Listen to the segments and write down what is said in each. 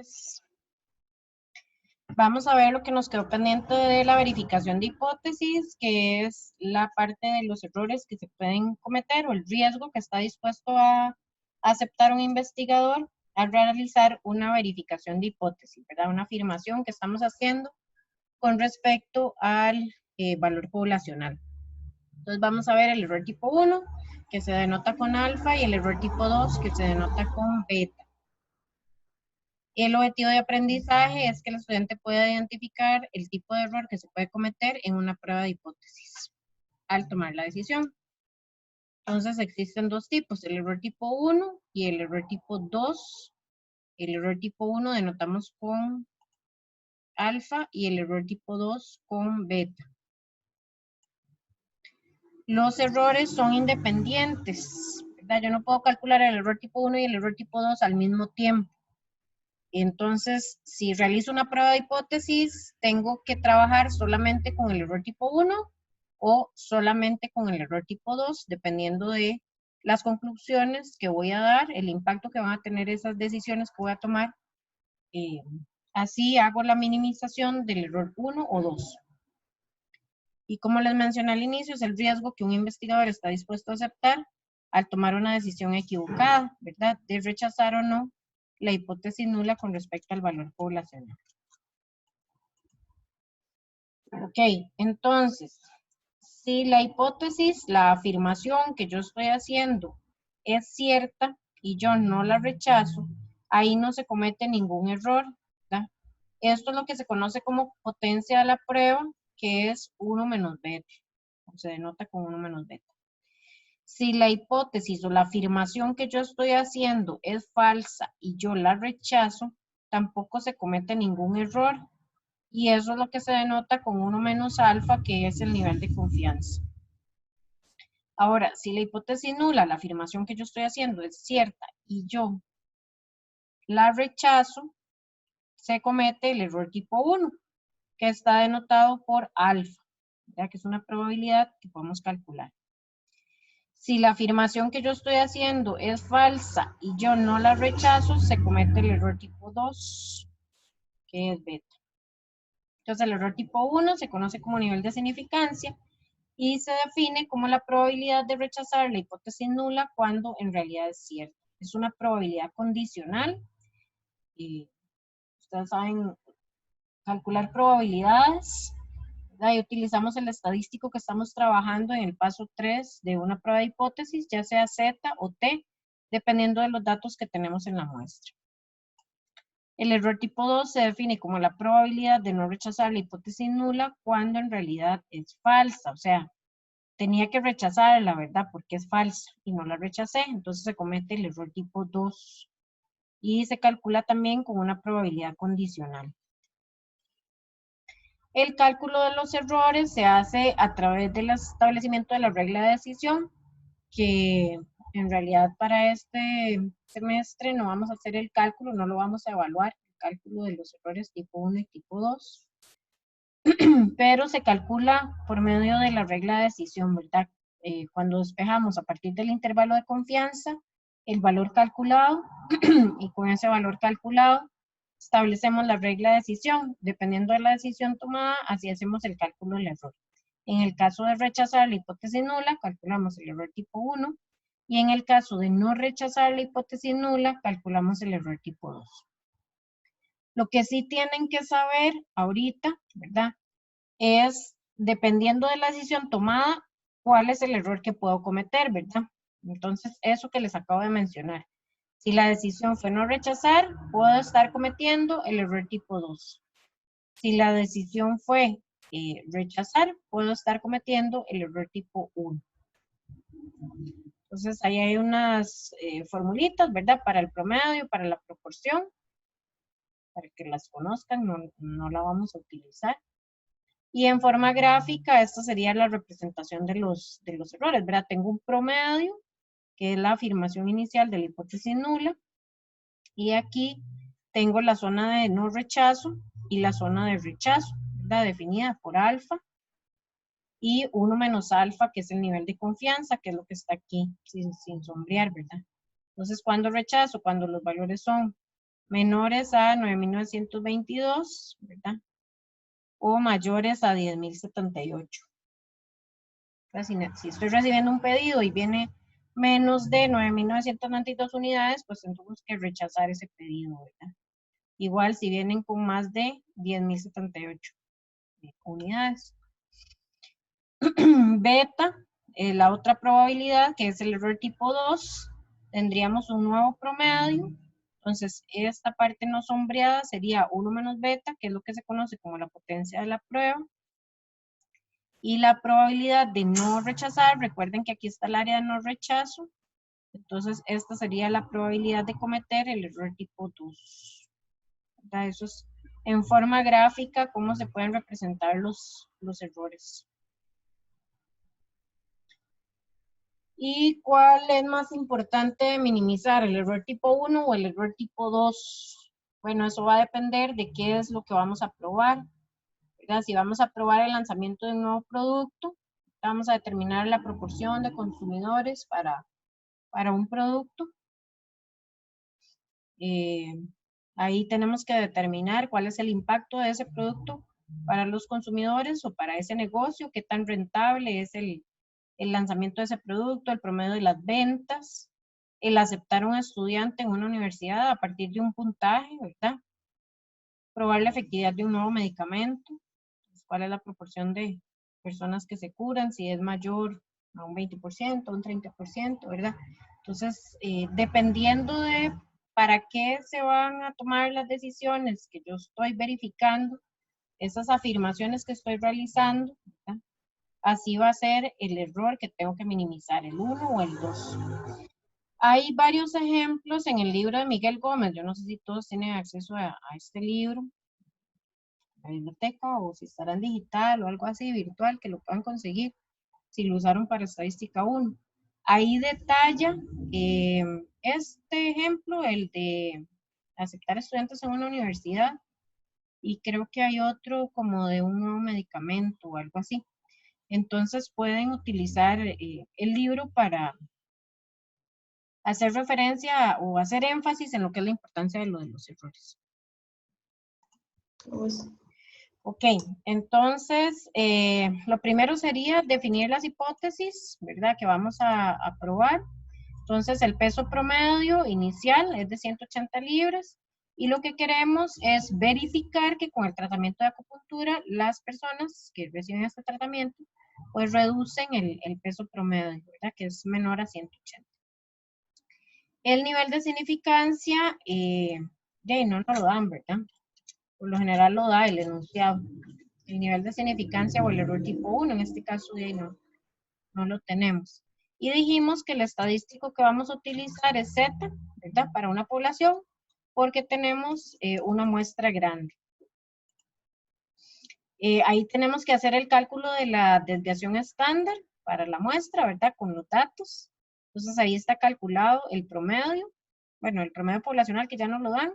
tardes. Vamos a ver lo que nos quedó pendiente de la verificación de hipótesis, que es la parte de los errores que se pueden cometer o el riesgo que está dispuesto a aceptar un investigador al realizar una verificación de hipótesis, ¿verdad? Una afirmación que estamos haciendo con respecto al valor poblacional. Entonces vamos a ver el error tipo 1, que se denota con alfa, y el error tipo 2, que se denota con beta. El objetivo de aprendizaje es que el estudiante pueda identificar el tipo de error que se puede cometer en una prueba de hipótesis al tomar la decisión. Entonces existen dos tipos, el error tipo 1 y el error tipo 2. El error tipo 1 denotamos con alfa y el error tipo 2 con beta. Los errores son independientes, ¿verdad? Yo no puedo calcular el error tipo 1 y el error tipo 2 al mismo tiempo. Entonces, si realizo una prueba de hipótesis, tengo que trabajar solamente con el error tipo 1 o solamente con el error tipo 2, dependiendo de las conclusiones que voy a dar, el impacto que van a tener esas decisiones que voy a tomar. Así hago la minimización del error 1 o 2. Y como les mencioné al inicio, es el riesgo que un investigador está dispuesto a aceptar al tomar una decisión equivocada, ¿verdad? De rechazar o no la hipótesis nula con respecto al valor poblacional. Ok, entonces, si la hipótesis, la afirmación que yo estoy haciendo es cierta y yo no la rechazo, ahí no se comete ningún error, ¿verdad? Esto es lo que se conoce como potencia de la prueba, que es 1 menos beta, o se denota con 1 menos beta. Si la hipótesis o la afirmación que yo estoy haciendo es falsa y yo la rechazo, tampoco se comete ningún error. Y eso es lo que se denota con 1 menos alfa, que es el nivel de confianza. Ahora, si la hipótesis nula, la afirmación que yo estoy haciendo es cierta y yo la rechazo, se comete el error tipo 1, que está denotado por alfa, ya que es una probabilidad que podemos calcular. Si la afirmación que yo estoy haciendo es falsa y yo no la rechazo, se comete el error tipo 2, que es beta. Entonces, el error tipo 1 se conoce como nivel de significancia y se define como la probabilidad de rechazar la hipótesis nula cuando en realidad es cierta. Es una probabilidad condicional. Y ustedes saben calcular probabilidades. Y utilizamos el estadístico que estamos trabajando en el paso 3 de una prueba de hipótesis, ya sea Z o T, dependiendo de los datos que tenemos en la muestra. El error tipo 2 se define como la probabilidad de no rechazar la hipótesis nula cuando en realidad es falsa. O sea, tenía que rechazar la verdad porque es falsa y no la rechacé, entonces se comete el error tipo 2 y se calcula también con una probabilidad condicional. El cálculo de los errores se hace a través del establecimiento de la regla de decisión, que en realidad para este semestre no vamos a hacer el cálculo, no lo vamos a evaluar, el cálculo de los errores tipo 1 y tipo 2, pero se calcula por medio de la regla de decisión, ¿verdad? Cuando despejamos a partir del intervalo de confianza, el valor calculado, y con ese valor calculado establecemos la regla de decisión. Dependiendo de la decisión tomada, así hacemos el cálculo del error. En el caso de rechazar la hipótesis nula, calculamos el error tipo 1, y en el caso de no rechazar la hipótesis nula, calculamos el error tipo 2. Lo que sí tienen que saber ahorita, ¿verdad?, es, dependiendo de la decisión tomada, cuál es el error que puedo cometer, ¿verdad? Entonces, eso que les acabo de mencionar. Si la decisión fue no rechazar, puedo estar cometiendo el error tipo 2. Si la decisión fue rechazar, puedo estar cometiendo el error tipo 1. Entonces, ahí hay unas formulitas, ¿verdad? Para el promedio, para la proporción, para que las conozcan, no la vamos a utilizar. Y en forma gráfica, esta sería la representación de los errores, ¿verdad? Tengo un promedio, que es la afirmación inicial de la hipótesis nula, y aquí tengo la zona de no rechazo y la zona de rechazo, ¿verdad?, definida por alfa, y 1 menos alfa, que es el nivel de confianza, que es lo que está aquí, sin sombrear, ¿verdad? Entonces, ¿cuándo rechazo? Cuando los valores son menores a 9.922, ¿verdad? O mayores a 10.078. Si estoy recibiendo un pedido y viene menos de 9.992 unidades, pues tenemos que rechazar ese pedido, ¿verdad? Igual si vienen con más de 10.078 unidades. Beta, la otra probabilidad, que es el error tipo 2, tendríamos un nuevo promedio. Entonces, esta parte no sombreada sería 1 menos beta, que es lo que se conoce como la potencia de la prueba. Y la probabilidad de no rechazar, recuerden que aquí está el área de no rechazo. Entonces, esta sería la probabilidad de cometer el error tipo 2. Eso es en forma gráfica cómo se pueden representar los errores. ¿Y cuál es más importante minimizar, el error tipo 1 o el error tipo 2? Bueno, eso va a depender de qué es lo que vamos a probar, ¿verdad? Si vamos a probar el lanzamiento de un nuevo producto, vamos a determinar la proporción de consumidores para un producto. Ahí tenemos que determinar cuál es el impacto de ese producto para los consumidores o para ese negocio, qué tan rentable es el lanzamiento de ese producto, el promedio de las ventas, el aceptar a un estudiante en una universidad a partir de un puntaje, ¿verdad? Probar la efectividad de un nuevo medicamento, cuál es la proporción de personas que se curan, si es mayor a un 20%, un 30%, ¿verdad? Entonces, dependiendo de para qué se van a tomar las decisiones que yo estoy verificando, esas afirmaciones que estoy realizando, ¿verdad? Así va a ser el error que tengo que minimizar, el 1 o el 2. Hay varios ejemplos en el libro de Miguel Gómez. Yo no sé si todos tienen acceso a este libro, la biblioteca, o si estará en digital o algo así, virtual, que lo puedan conseguir, si lo usaron para estadística 1. Ahí detalla este ejemplo, el de aceptar estudiantes en una universidad, y creo que hay otro como de un nuevo medicamento o algo así. Entonces pueden utilizar el libro para hacer referencia o hacer énfasis en lo que es la importancia de los errores. Ok, entonces lo primero sería definir las hipótesis, ¿verdad? Que vamos a probar. Entonces el peso promedio inicial es de 180 libras y lo que queremos es verificar que con el tratamiento de acupuntura las personas que reciben este tratamiento pues reducen el peso promedio, ¿verdad? Que es menor a 180. El nivel de significancia, no lo dan, ¿verdad? Por lo general lo da el enunciado. El nivel de significancia o el error tipo 1, en este caso no lo tenemos. Y dijimos que el estadístico que vamos a utilizar es Z, ¿verdad? Para una población, porque tenemos una muestra grande. Ahí tenemos que hacer el cálculo de la desviación estándar para la muestra, ¿verdad? Con los datos. Entonces ahí está calculado el promedio, bueno, el promedio poblacional que ya nos lo dan.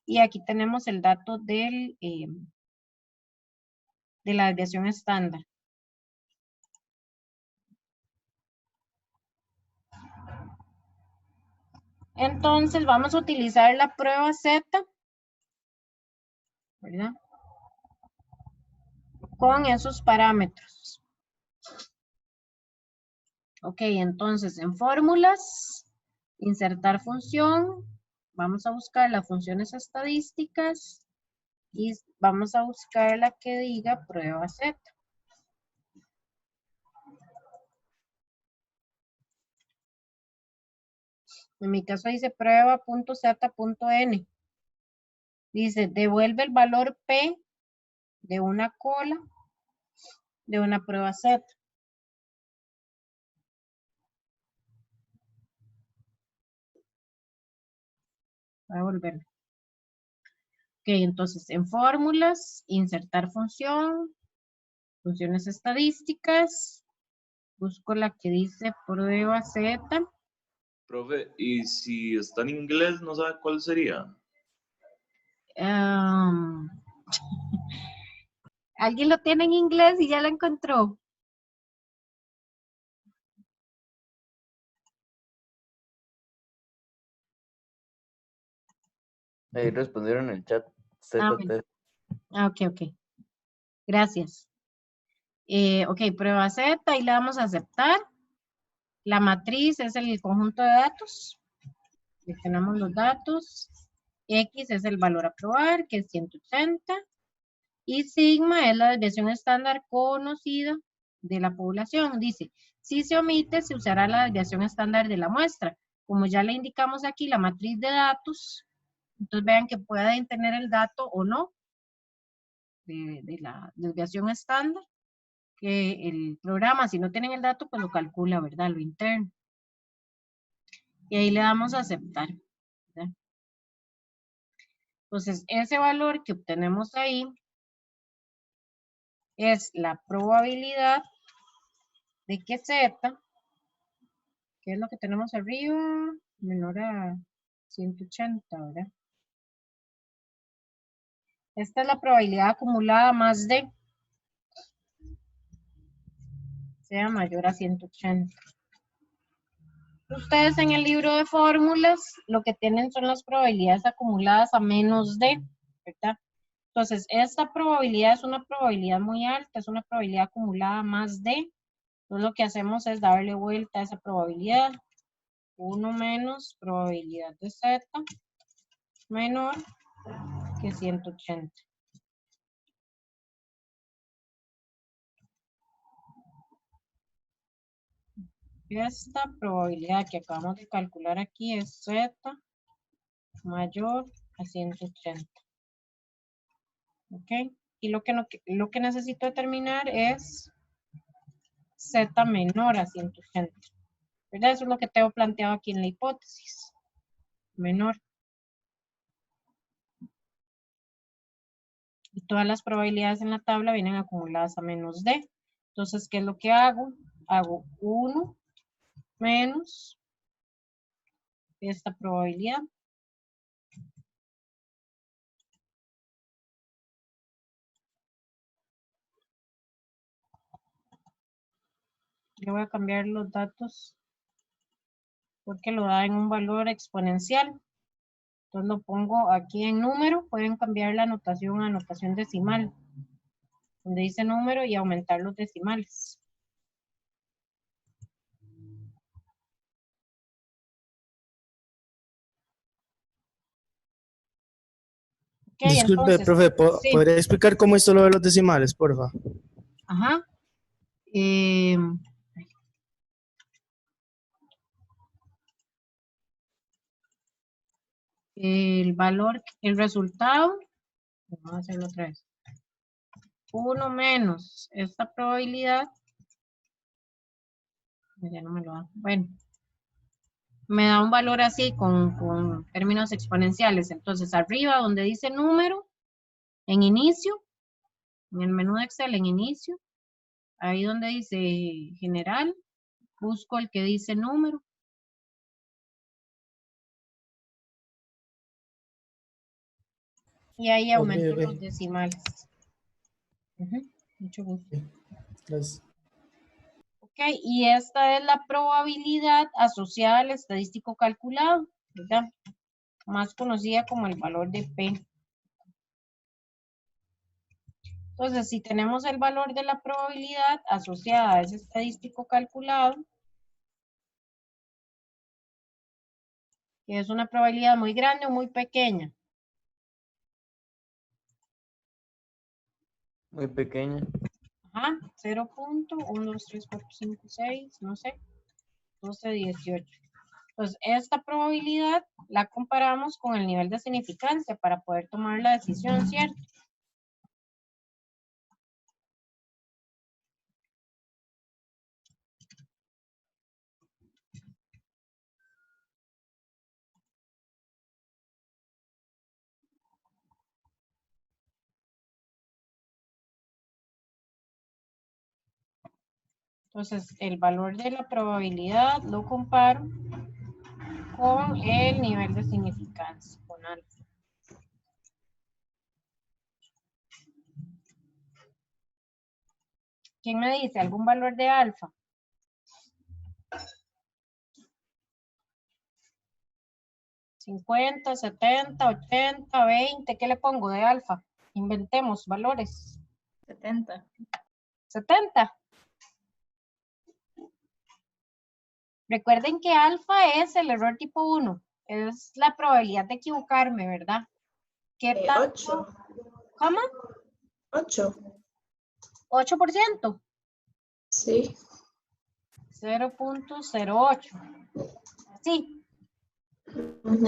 Y aquí tenemos el dato de la desviación estándar. Entonces vamos a utilizar la prueba Z, ¿verdad? Con esos parámetros. Ok, entonces en fórmulas, insertar función, vamos a buscar las funciones estadísticas y vamos a buscar la que diga prueba Z. En mi caso dice prueba.z.n. Dice, devuelve el valor P de una cola de una prueba Z. Voy a volver. Ok, entonces en fórmulas, insertar función, funciones estadísticas, busco la que dice prueba Z. Profe, y si está en inglés, ¿no sabe cuál sería? ¿Alguien lo tiene en inglés y ya lo encontró? Ahí respondieron en el chat. Ah, ZT. ok. Gracias. Ok, prueba Z y le damos a aceptar. La matriz es el conjunto de datos. Seleccionamos los datos. X es el valor a probar, que es 180. Y sigma es la desviación estándar conocida de la población. Dice, si se omite, se usará la desviación estándar de la muestra. Como ya le indicamos aquí, la matriz de datos, entonces vean que pueden tener el dato o no de la desviación estándar, que el programa, si no tienen el dato, pues lo calcula, ¿verdad? Lo interno. Y ahí le damos a aceptar, ¿verdad? Entonces, ese valor que obtenemos ahí es la probabilidad de que Z, que es lo que tenemos arriba, menor a 180, ¿verdad? Esta es la probabilidad acumulada más D, sea mayor a 180. Ustedes en el libro de fórmulas lo que tienen son las probabilidades acumuladas a menos D, ¿verdad? Entonces, esta probabilidad es una probabilidad muy alta, es una probabilidad acumulada más D. Entonces, lo que hacemos es darle vuelta a esa probabilidad. 1 menos probabilidad de Z menor que 180. Esta probabilidad que acabamos de calcular aquí es Z mayor a 180. ¿Ok? Y lo que necesito determinar es Z menor a 180. ¿Verdad? Eso es lo que tengo planteado aquí en la hipótesis. Menor. Y todas las probabilidades en la tabla vienen acumuladas a menos D. Entonces, ¿qué es lo que hago? Hago 1 menos esta probabilidad. Yo voy a cambiar los datos porque lo da en un valor exponencial. Entonces lo pongo aquí en número. Pueden cambiar la anotación a anotación decimal, donde dice número y aumentar los decimales. Ok, Disculpe, entonces, profe, sí, ¿podría explicar cómo es lo de los decimales, porfa? ajá. El valor, el resultado, vamos a hacerlo otra vez. 1 menos esta probabilidad, ya no me lo da, bueno, me da un valor así con términos exponenciales. Entonces, arriba donde dice número, en inicio, en el menú de Excel, en inicio, ahí donde dice general, busco el que dice número. Y ahí aumento Ok. los decimales. Mucho gusto. Gracias. Ok, y esta es la probabilidad asociada al estadístico calculado, ¿verdad? Más conocida como el valor de P. Entonces, si tenemos el valor de la probabilidad asociada a ese estadístico calculado, que es una probabilidad muy grande o muy pequeña. Muy pequeña. Ajá, 0.1, 2, 3, 4, 5, 6, no sé, 12, 18. Entonces, esta probabilidad la comparamos con el nivel de significancia para poder tomar la decisión, ¿cierto? Entonces, el valor de la probabilidad lo comparo con el nivel de significancia, con alfa. ¿Quién me dice algún valor de alfa? 50, 70, 80, 20. ¿Qué le pongo de alfa? Inventemos valores. 70. 70. Recuerden que alfa es el error tipo 1. Es la probabilidad de equivocarme, ¿verdad? ¿Qué tanto? 8. ¿Cómo? 8. 8%. Sí. 0.08. Sí, Ujú.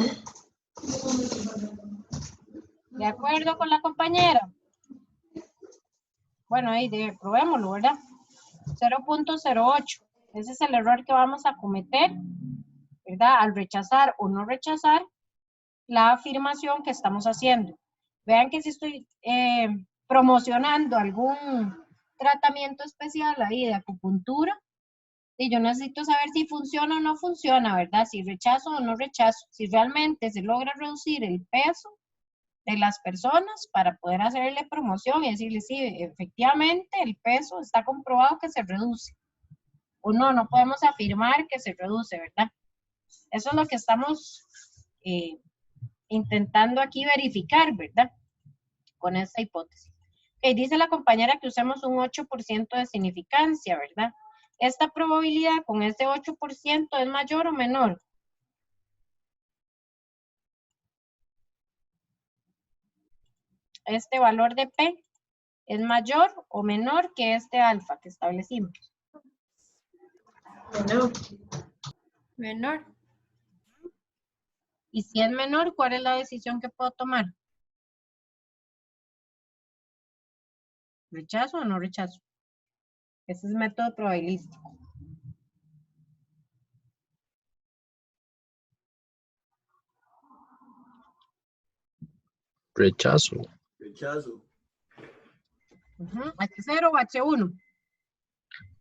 ¿de acuerdo con la compañera? Bueno, ahí probémoslo, ¿verdad? 0.08. Ese es el error que vamos a cometer, ¿verdad? Al rechazar o no rechazar la afirmación que estamos haciendo. Vean que si estoy promocionando algún tratamiento especial ahí de acupuntura, y yo necesito saber si funciona o no funciona, ¿verdad? Si rechazo o no rechazo, si realmente se logra reducir el peso de las personas para poder hacerle promoción y decirle, sí, efectivamente el peso está comprobado que se reduce. O no, no podemos afirmar que se reduce, ¿verdad? Eso es lo que estamos intentando aquí verificar, ¿verdad? Con esta hipótesis. Dice la compañera que usemos un 8% de significancia, ¿verdad? ¿Esta probabilidad con este 8% es mayor o menor? ¿Este valor de P es mayor o menor que este alfa que establecimos? Bueno, Menor. Y si es menor, ¿cuál es la decisión que puedo tomar? ¿Rechazo o no rechazo? Ese es método probabilístico. Rechazo. Rechazo. H0 o H1.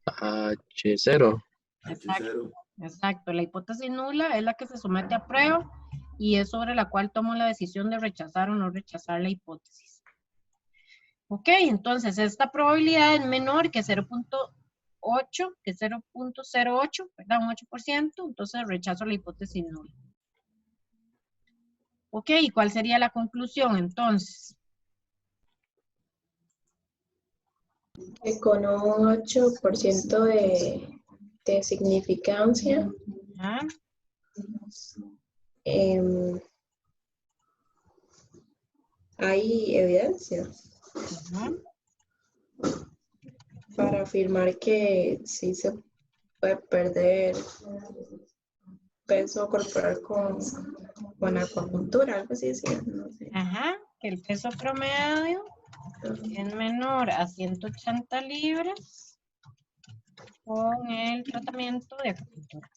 H0. H0. Exacto. La hipótesis nula es la que se somete a prueba y es sobre la cual tomo la decisión de rechazar o no rechazar la hipótesis. Ok, entonces esta probabilidad es menor que 0.8, que 0.08, ¿verdad? Un 8%, entonces rechazo la hipótesis nula. Ok, ¿y cuál sería la conclusión entonces? que con un 8% de significancia, ¿Ah? hay evidencia Ujú. para afirmar que sí se puede perder peso corporal con acupuntura, algo así decía, no sé. Ajá, que el peso promedio es menor a 180 libras con el tratamiento de acupuntura.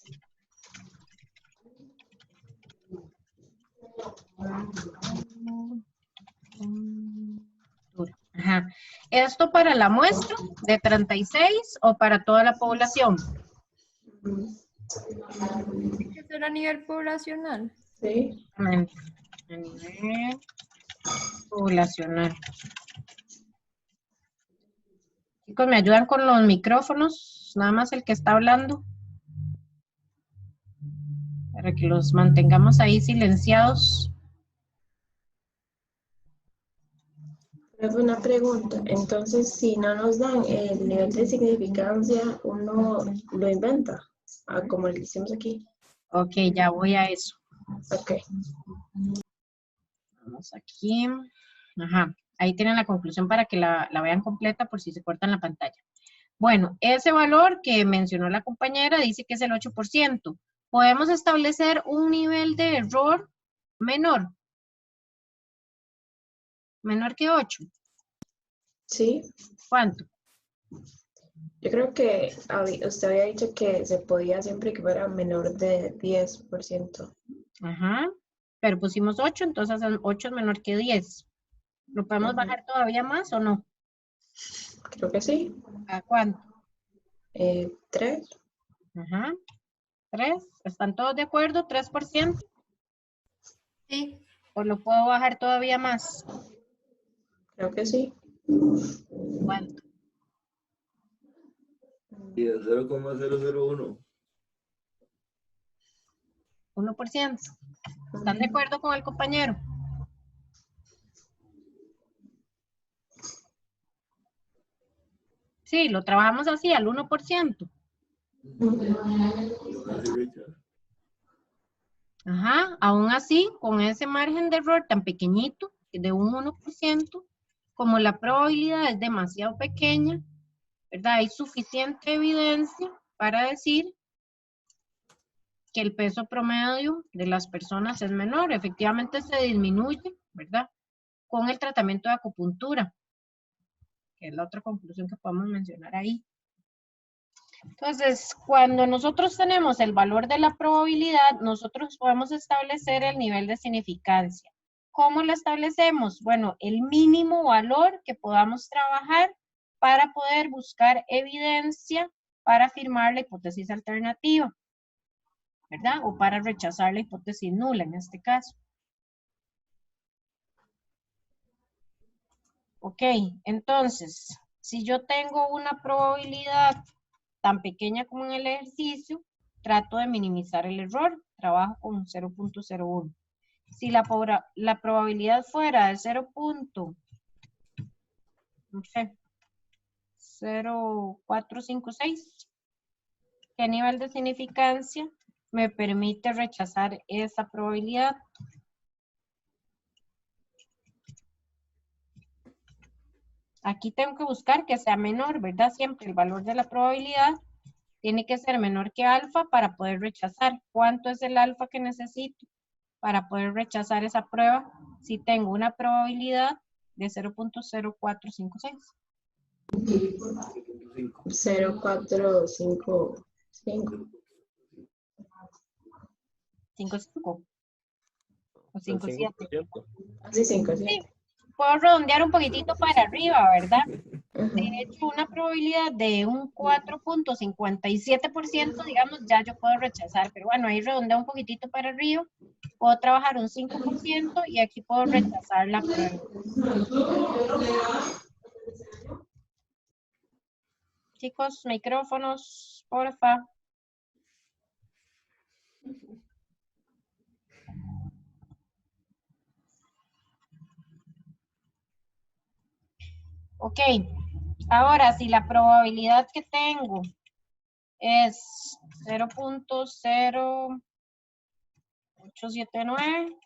Ajá. ¿Esto para la muestra de 36 o para toda la población? Tiene que ser a nivel poblacional. Sí, A nivel poblacional. Chicos, ¿me ayudan con los micrófonos? Nada más el que está hablando. Para que los mantengamos ahí silenciados. es una pregunta. Entonces, si no nos dan el nivel de significancia, uno lo inventa, como el que hicimos aquí. Ok, ya voy a eso. Ok. Vamos aquí. Ajá. Ahí tienen la conclusión para que la vean completa por si se cortan la pantalla. Bueno, ese valor que mencionó la compañera dice que es el 8%. Podemos establecer un nivel de error menor. Menor que 8. Sí, ¿Cuánto? yo creo que usted había dicho que se podía siempre que fuera menor de 10%. Ajá. Pero pusimos 8, entonces 8 es menor que 10. ¿Lo podemos bajar todavía más o no? Creo que sí. ¿A cuánto? 3. Ajá. 3. ¿Están todos de acuerdo? 3%. Sí. ¿O lo puedo bajar todavía más? Creo que sí. ¿Cuánto? Y el 0,001. 1%. ¿Están de acuerdo con el compañero? Sí, lo trabajamos así, al 1%. Así, Richard. Ajá, aún así, con ese margen de error tan pequeñito, de un 1%, como la probabilidad es demasiado pequeña, ¿verdad? Hay suficiente evidencia para decir que el peso promedio de las personas es menor. Efectivamente se disminuye, ¿verdad? Con el tratamiento de acupuntura, que es la otra conclusión que podemos mencionar ahí. Entonces, cuando nosotros tenemos el valor de la probabilidad, nosotros podemos establecer el nivel de significancia. ¿Cómo lo establecemos? Bueno, el mínimo valor que podamos trabajar para poder buscar evidencia para afirmar la hipótesis alternativa, ¿verdad? O para rechazar la hipótesis nula en este caso. Ok, entonces, si yo tengo una probabilidad tan pequeña como en el ejercicio, trato de minimizar el error, trabajo con 0.01. Si la probabilidad fuera de 0.0456, ¿qué nivel de significancia me permite rechazar esa probabilidad? Aquí tengo que buscar que sea menor, ¿verdad? Siempre el valor de la probabilidad tiene que ser menor que alfa para poder rechazar. ¿Cuánto es el alfa que necesito para poder rechazar esa prueba si tengo una probabilidad de 0.0456? 0,455. 55 o 57. 5%. Así 5, Sí, 7. puedo redondear un poquitito para arriba, ¿verdad? De hecho, una probabilidad de un 4.57%, digamos, ya yo puedo rechazar, pero bueno, ahí redondeo un poquitito para arriba, puedo trabajar un 5% y aquí puedo rechazar la prueba. Chicos, micrófonos, porfa. Ok, ahora si la probabilidad que tengo es 0.0879,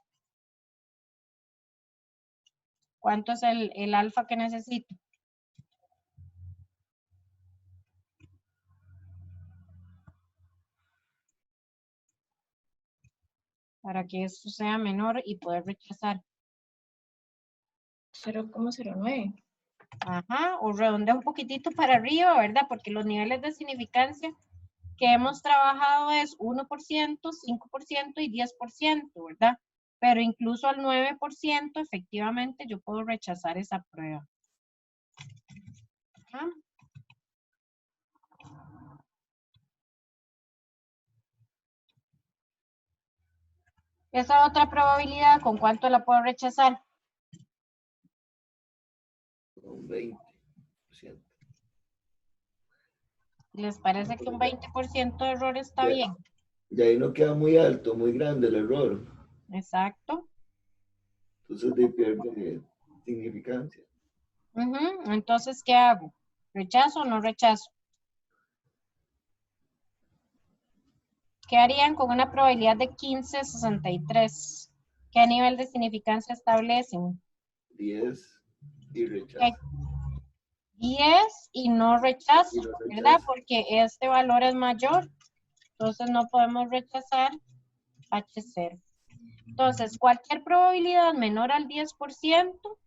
¿cuánto es el alfa que necesito? Para que esto sea menor y poder rechazar. 0,09. Ajá, o redondea un poquitito para arriba, ¿verdad? Porque los niveles de significancia que hemos trabajado es 1%, 5% y 10%, ¿verdad? Pero incluso al 9%, efectivamente, yo puedo rechazar esa prueba. Ajá. Esa otra probabilidad, ¿con cuánto la puedo rechazar? Un 20%. ¿Les parece que un 20% de error está Ya. bien? Y ahí no queda muy alto, muy grande el error. Exacto. Entonces de pierde significancia. Ujú. Entonces, ¿qué hago? ¿Rechazo o no rechazo? ¿Qué harían con una probabilidad de 15/63? ¿Qué nivel de significancia establecen? 10 y Ok. rechazo. 10 y no rechazo, Y no ¿verdad? rechazo. Porque este valor es mayor. Entonces no podemos rechazar H0. Entonces, cualquier probabilidad menor al 10%,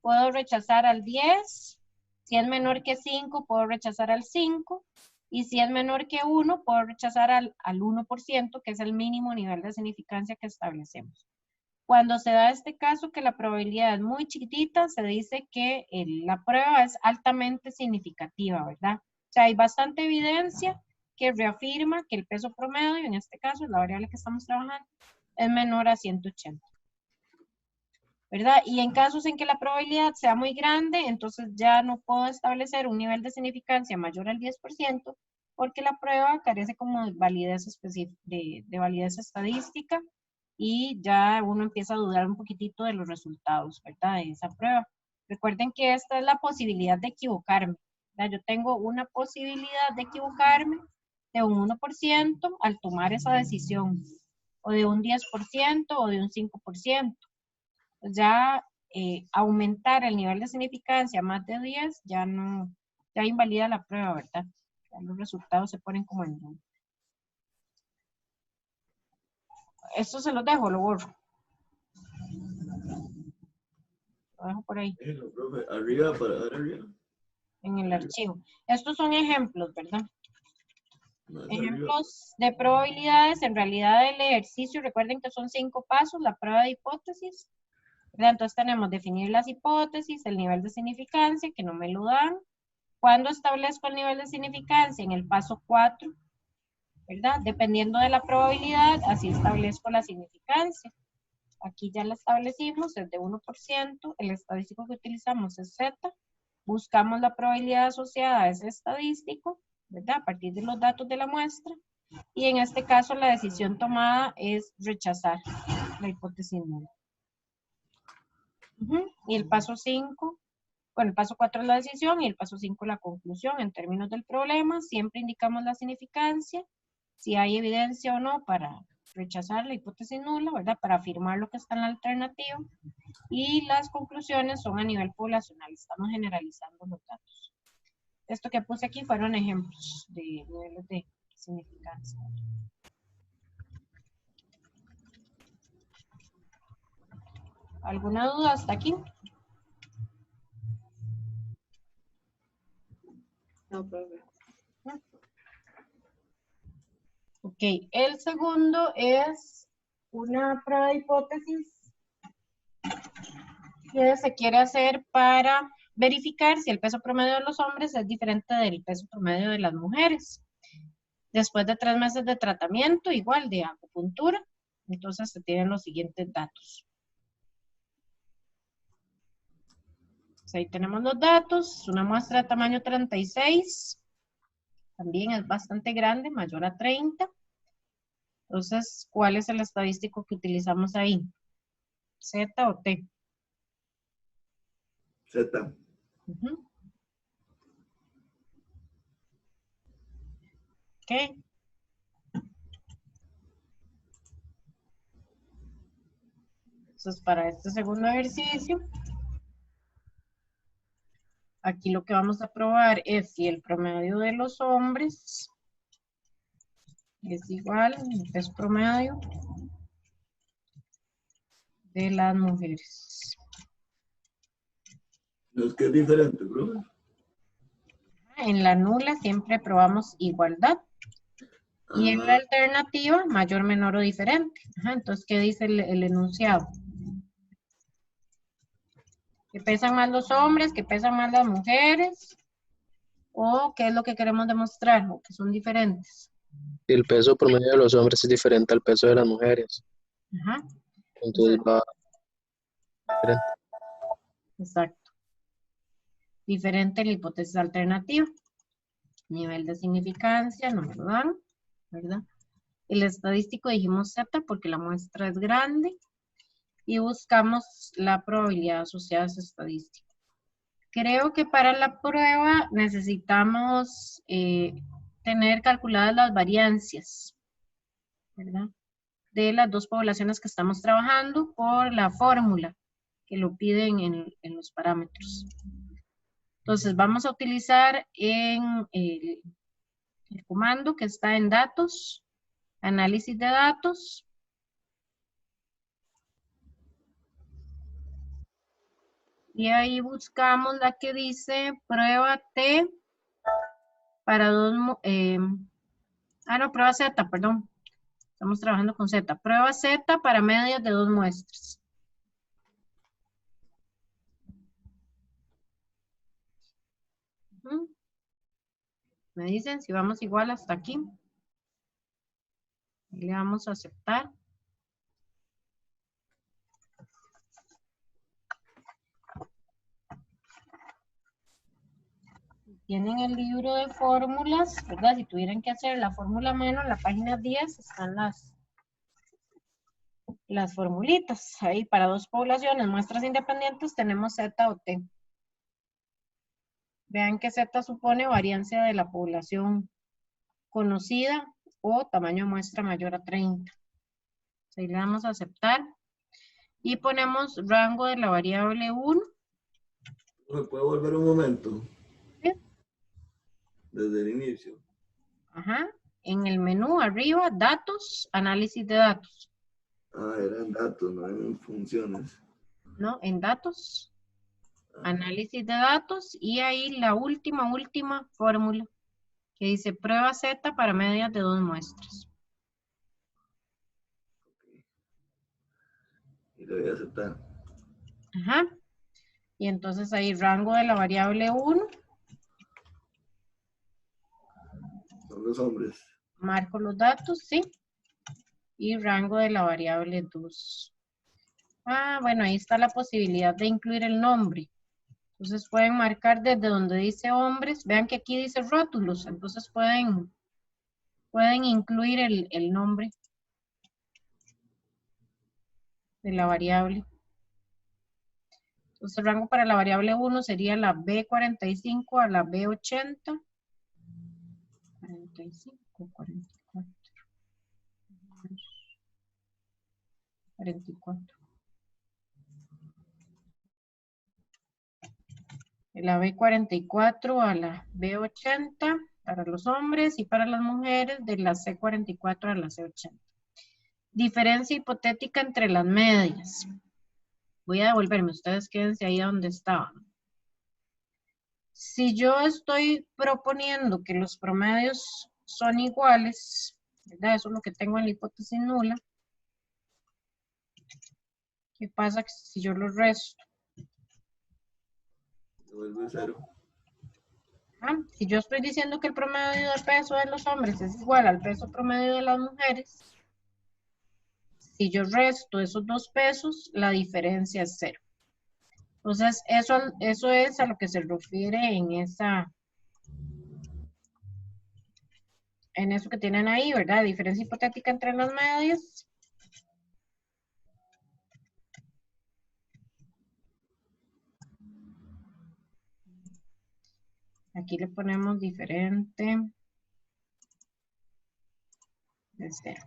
puedo rechazar al 10. Si es menor que 5, puedo rechazar al 5. Y si es menor que 1, puedo rechazar al 1%, que es el mínimo nivel de significancia que establecemos. Cuando se da este caso que la probabilidad es muy chiquitita, se dice que la prueba es altamente significativa, ¿verdad? O sea, hay bastante evidencia que reafirma que el peso promedio, en este caso, la variable que estamos trabajando, es menor a 180. ¿Verdad? Y en casos en que la probabilidad sea muy grande, entonces ya no puedo establecer un nivel de significancia mayor al 10%, porque la prueba carece como de validez, de validez estadística y ya uno empieza a dudar un poquitito de los resultados, ¿verdad? De esa prueba. Recuerden que esta es la posibilidad de equivocarme, ¿verdad? Yo tengo una posibilidad de equivocarme de un 1% al tomar esa decisión, o de un 10% o de un 5%. Ya aumentar el nivel de significancia a más de 10 ya no, ya invalida la prueba, ¿verdad? Ya los resultados se ponen como en duda. Esto se los dejo, lo borro. Lo dejo por ahí, Profe, arriba, para dar arriba. en el archivo. Estos son ejemplos, ¿verdad? Más arriba. Ejemplos de probabilidades. En realidad el ejercicio, recuerden que son 5 pasos, la prueba de hipótesis, ¿verdad? Entonces tenemos definir las hipótesis, el nivel de significancia, que no me lo dan. ¿Cuándo establezco el nivel de significancia? En el paso 4, ¿verdad? Dependiendo de la probabilidad, así establezco la significancia. Aquí ya la establecimos, es de 1%, el estadístico que utilizamos es Z, buscamos la probabilidad asociada a ese estadístico, ¿verdad? A partir de los datos de la muestra, y en este caso la decisión tomada es rechazar la hipótesis nula. Y el paso 5, bueno, el paso 4 es la decisión y el paso 5 la conclusión. En términos del problema, siempre indicamos la significancia, si hay evidencia o no para rechazar la hipótesis nula, ¿verdad? Para afirmar lo que está en la alternativa. Y las conclusiones son a nivel poblacional, estamos generalizando los datos. Esto que puse aquí fueron ejemplos de niveles de significancia. ¿Alguna duda hasta aquí? No, profe. Ok, el segundo es una prueba de hipótesis que se quiere hacer para verificar si el peso promedio de los hombres es diferente del peso promedio de las mujeres. Después de 3 meses de tratamiento, igual de acupuntura, entonces se tienen los siguientes datos. Pues ahí tenemos los datos, una muestra de tamaño 36, también es bastante grande, mayor a 30. Entonces, ¿cuál es el estadístico que utilizamos ahí? ¿Z o T? Z. Ok. Entonces, para este segundo ejercicio, aquí lo que vamos a probar es si el promedio de los hombres es igual al peso promedio de las mujeres. No es que es diferente, profe. En la nula siempre probamos igualdad. Y en la alternativa, mayor, menor o diferente. Entonces, ¿qué dice el enunciado? ¿Que pesan más los hombres, que pesan más las mujeres? ¿O qué es lo que queremos demostrar? ¿O que son diferentes? El peso promedio de los hombres es diferente al peso de las mujeres. Ajá. Entonces va diferente. Exacto. Diferente en la hipótesis alternativa. Nivel de significancia, no me lo dan, ¿verdad? El estadístico dijimos Z porque la muestra es grande. Y buscamos la probabilidad asociada a ese estadístico. Creo que para la prueba necesitamos tener calculadas las variancias, ¿verdad? De las dos poblaciones que estamos trabajando por la fórmula que lo piden en los parámetros. Entonces vamos a utilizar en el comando que está en datos, análisis de datos. Y ahí buscamos la que dice prueba T para prueba Z, perdón. Estamos trabajando con Z. Prueba Z para medias de 2 muestras. Me dicen si vamos igual hasta aquí. Y le vamos a aceptar. Tienen el libro de fórmulas, ¿verdad? Si tuvieran que hacer la fórmula menos, en la página 10 están las formulitas. Ahí para dos poblaciones, muestras independientes, tenemos Z o T. Vean que Z supone variancia de la población conocida o tamaño de muestra mayor a 30. Ahí le damos a aceptar. Y ponemos rango de la variable 1. ¿Me puede volver un momento? Sí. Desde el inicio. Ajá. En el menú arriba, datos, análisis de datos. Ah, eran datos, no eran funciones. ¿No? En datos, análisis de datos y ahí la última fórmula que dice prueba Z para medias de dos muestras. Y le voy a aceptar. Ajá. Y entonces ahí rango de la variable 1. Son los hombres. Marco los datos, sí. Y rango de la variable 2. Ah, bueno, ahí está la posibilidad de incluir el nombre. Entonces pueden marcar desde donde dice hombres. Vean que aquí dice rótulos. Entonces pueden incluir el nombre de la variable. Entonces el rango para la variable 1 sería la B45 a la B80. 45, 44. 44. La B44 a la B80 para los hombres y para las mujeres de la C44 a la C80. Diferencia hipotética entre las medias. Voy a devolverme, ustedes quédense ahí donde estaban. Si yo estoy proponiendo que los promedios son iguales, ¿verdad? Eso es lo que tengo en la hipótesis nula. ¿Qué pasa si yo los resto? Se vuelve 0. Si yo estoy diciendo que el promedio de peso de los hombres es igual al peso promedio de las mujeres, si yo resto esos dos pesos, la diferencia es 0. Entonces, eso es a lo que se refiere en eso que tienen ahí, ¿verdad? Diferencia hipotética entre las medias. Aquí le ponemos diferente de 0.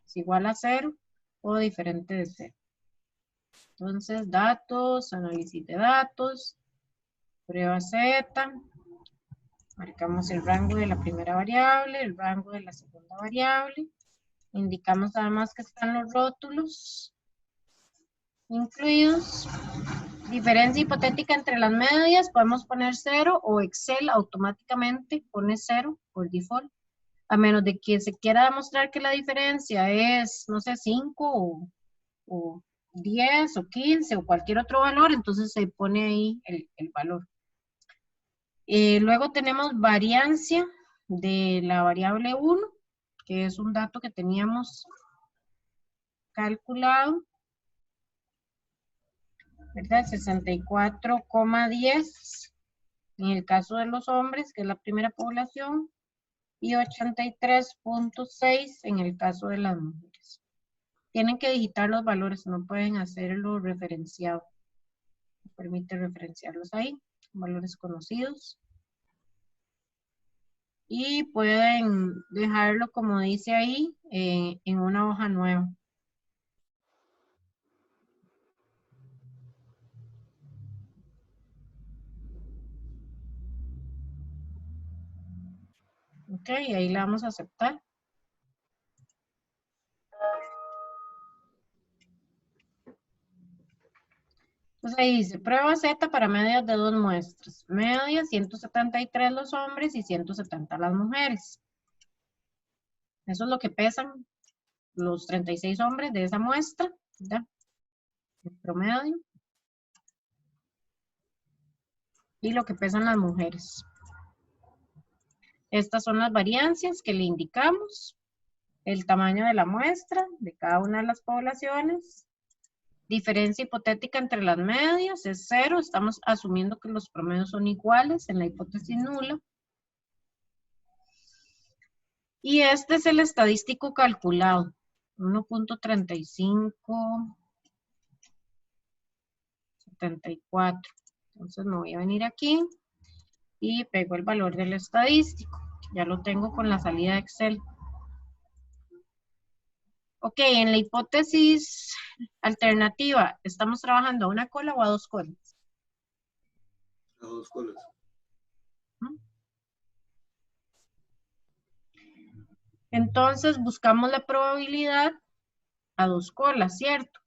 Es igual a 0 o diferente de 0. Entonces, datos, análisis de datos, prueba Z. Marcamos el rango de la primera variable, el rango de la segunda variable. Indicamos además que están los rótulos incluidos. Diferencia hipotética entre las medias, podemos poner 0 o Excel automáticamente pone 0 por default. A menos de que se quiera demostrar que la diferencia es, no sé, 5 o 10 o 15 o cualquier otro valor, entonces se pone ahí el valor. Luego tenemos variancia de la variable 1, que es un dato que teníamos calculado, ¿verdad? 64,10 en el caso de los hombres, que es la primera población, y 83,6 en el caso de las mujeres. Tienen que digitar los valores, no pueden hacerlo referenciado. Permite referenciarlos ahí, valores conocidos. Y pueden dejarlo como dice ahí, en una hoja nueva. Ok, ahí le vamos a aceptar. Entonces ahí dice, prueba Z para medias de dos muestras. Media, 173 los hombres y 170 las mujeres. Eso es lo que pesan los 36 hombres de esa muestra, ¿verdad? El promedio. Y lo que pesan las mujeres. Estas son las variancias que le indicamos. El tamaño de la muestra de cada una de las poblaciones. Diferencia hipotética entre las medias es 0. Estamos asumiendo que los promedios son iguales en la hipótesis nula. Y este es el estadístico calculado. 1.35, 74. Entonces me voy a venir aquí y pego el valor del estadístico. Ya lo tengo con la salida de Excel. Ok, en la hipótesis alternativa, ¿estamos trabajando a una cola o a dos colas? A dos colas. Entonces buscamos la probabilidad a dos colas, ¿cierto?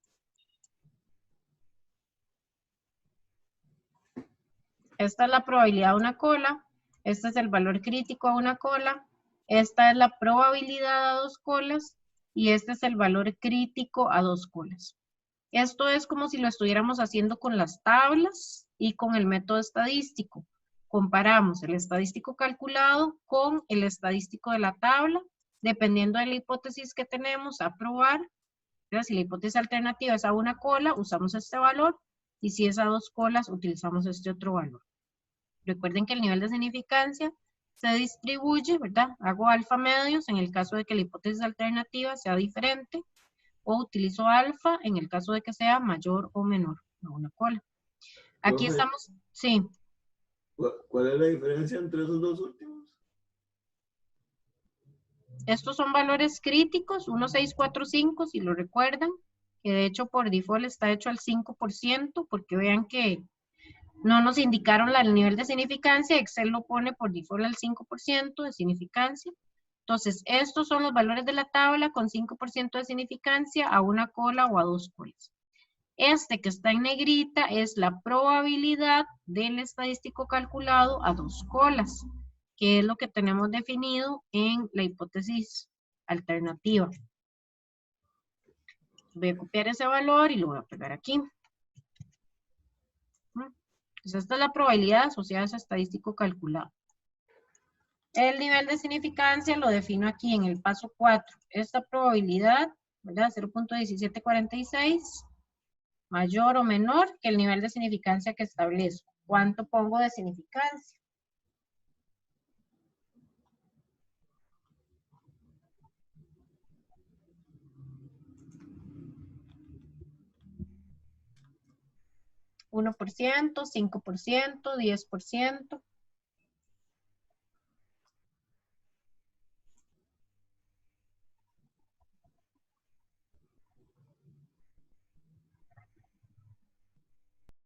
Esta es la probabilidad a una cola, este es el valor crítico a una cola, esta es la probabilidad a dos colas y este es el valor crítico a dos colas. Esto es como si lo estuviéramos haciendo con las tablas y con el método estadístico. Comparamos el estadístico calculado con el estadístico de la tabla, dependiendo de la hipótesis que tenemos a probar. Si la hipótesis alternativa es a una cola, usamos este valor, y si es a dos colas, utilizamos este otro valor. Recuerden que el nivel de significancia se distribuye, ¿verdad? Hago alfa medios en el caso de que la hipótesis alternativa sea diferente, o utilizo alfa en el caso de que sea mayor o menor a una cola. Aquí Profe, estamos, sí. ¿Cuál es la diferencia entre esos dos últimos? Estos son valores críticos, 1645, si lo recuerdan, que de hecho por default está hecho al 5%, porque vean que no nos indicaron el nivel de significancia, Excel lo pone por default al 5% de significancia. Entonces, estos son los valores de la tabla con 5% de significancia a una cola o a dos colas. Este que está en negrita es la probabilidad del estadístico calculado a dos colas, que es lo que tenemos definido en la hipótesis alternativa. Voy a copiar ese valor y lo voy a pegar aquí. Entonces, esta es la probabilidad asociada a ese estadístico calculado. El nivel de significancia lo defino aquí en el paso 4. Esta probabilidad, ¿verdad? 0.1746, mayor o menor que el nivel de significancia que establezco. ¿Cuánto pongo de significancia? ¿1%, 5%, 10%?